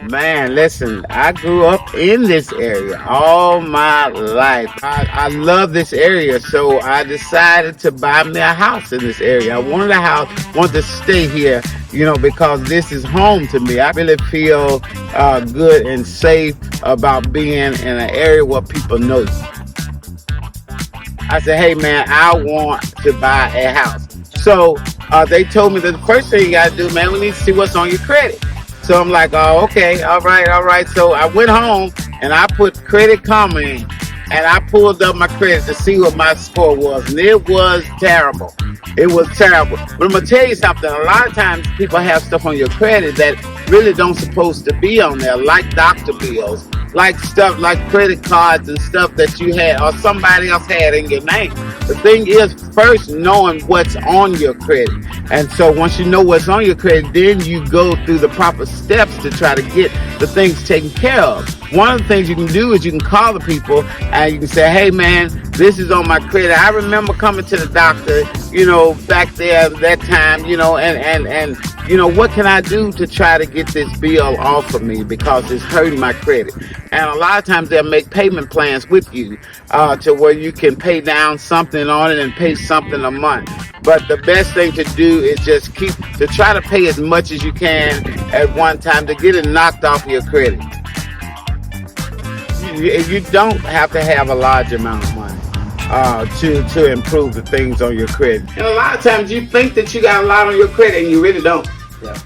Man, listen, I grew up in this area all my life. I love this area, so I decided to buy me a house in this area. I wanted a house, wanted to stay here, because this is home to me. I really feel good and safe about being in an area where people know you. I said, hey man, I want to buy a house. So they told me that the first thing you got to do, man, we need to see what's on your credit. So I'm like, oh, okay, all right. So I went home and I put Credit Karma in, and I pulled up my credit to see what my score was, and it was terrible. It was terrible. But I'm gonna tell you something. A lot of times people have stuff on your credit that really don't supposed to be on there, like doctor bills, like stuff like credit cards and stuff that you had or somebody else had in your name. The thing is, first knowing what's on your credit. And so once you know what's on your credit, then you go through the proper steps to try to get the things taken care of. One of the things you can do is you can call the people and you can say, hey man, this is on my credit. I remember coming to the doctor, back there that time, and what can I do to try to get this bill off of me because it's hurting my credit? And a lot of times they'll make payment plans with you to where you can pay down something on it and pay something a month. But the best thing to do is just try to pay as much as you can at one time to get it knocked off your credit. You don't have to have a large amount of money to improve the things on your credit. And a lot of times you think that you got a lot on your credit and you really don't.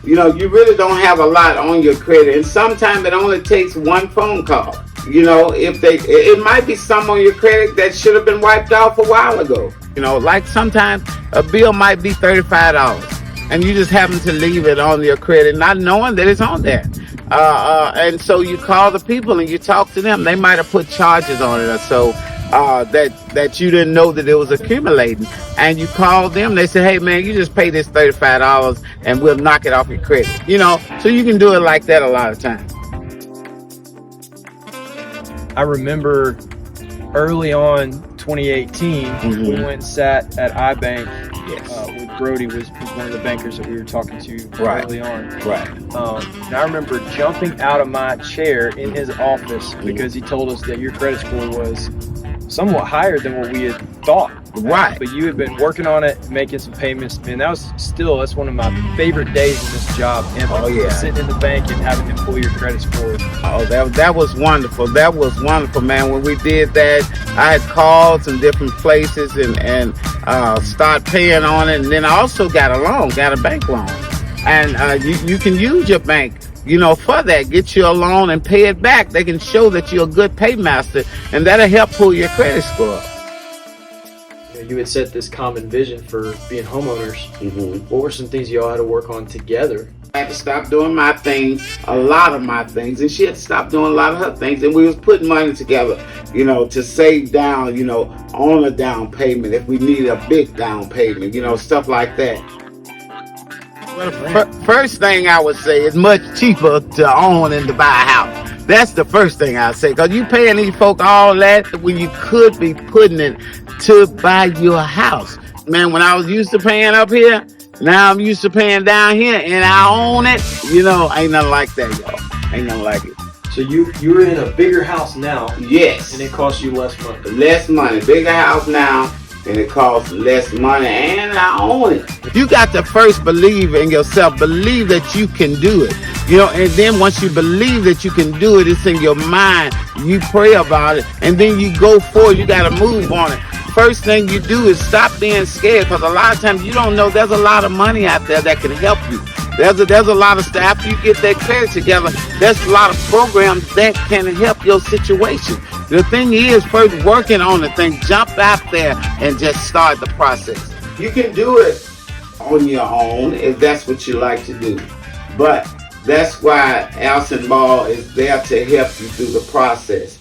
Yeah. You really don't have a lot on your credit, and sometimes it only takes one phone call. It might be some on your credit that should have been wiped off a while ago. Like sometimes a bill might be $35, and you just happen to leave it on your credit, not knowing that it's on there. And so you call the people and you talk to them. They might have put charges on it or so that you didn't know that it was accumulating. And you call them, they say, hey man, you just pay this $35 and we'll knock it off your credit. So you can do it like that a lot of times. I remember early on 2018, we went and sat at iBank. Yes. With Brody was one of the bankers that we were talking to early on. Right. And I remember jumping out of my chair in his office because he told us that your credit score was somewhat higher than what we had thought. Right. But you had been working on it, making some payments, and that's one of my favorite days in this job ever. Oh yeah. Sitting in the bank and having him pull your credit score. Oh, that was wonderful. That was wonderful, man. When we did that, I had called some different places and start paying on it, and then I also got a bank loan, and you can use your bank for that. Get you a loan and pay it back. They can show that you're a good paymaster, and that'll help pull your credit score up. You had set this common vision for being homeowners. Mm-hmm. What were some things you all had to work on together? I had to stop doing my things, a lot of my things, and she had to stop doing a lot of her things. And we was putting money together, to save down, on a down payment if we needed a big down payment, stuff like that. First thing I would say, is much cheaper to own than to buy a house. That's the first thing I say, because you paying these folk all that when you could be putting it to buy your house. Man, when I was used to paying up here, now I'm used to paying down here, and I own it. Ain't nothing like that, y'all. Ain't nothing like it. So you're in a bigger house now. Yes. And it costs you less money. Less money. Bigger house now, and it costs less money, and I own it. You got to first believe in yourself. Believe that you can do it. And then once you believe that you can do it, it's in your mind. You pray about it, and then you go forward. You got to move on it. First thing you do is stop being scared, because a lot of times you don't know there's a lot of money out there that can help you. There's a lot of stuff. After you get that credit together, there's a lot of programs that can help your situation. The thing is, first working on the thing, jump out there and just start the process. You can do it on your own if that's what you like to do. But that's why Alcy Ball is there to help you through the process.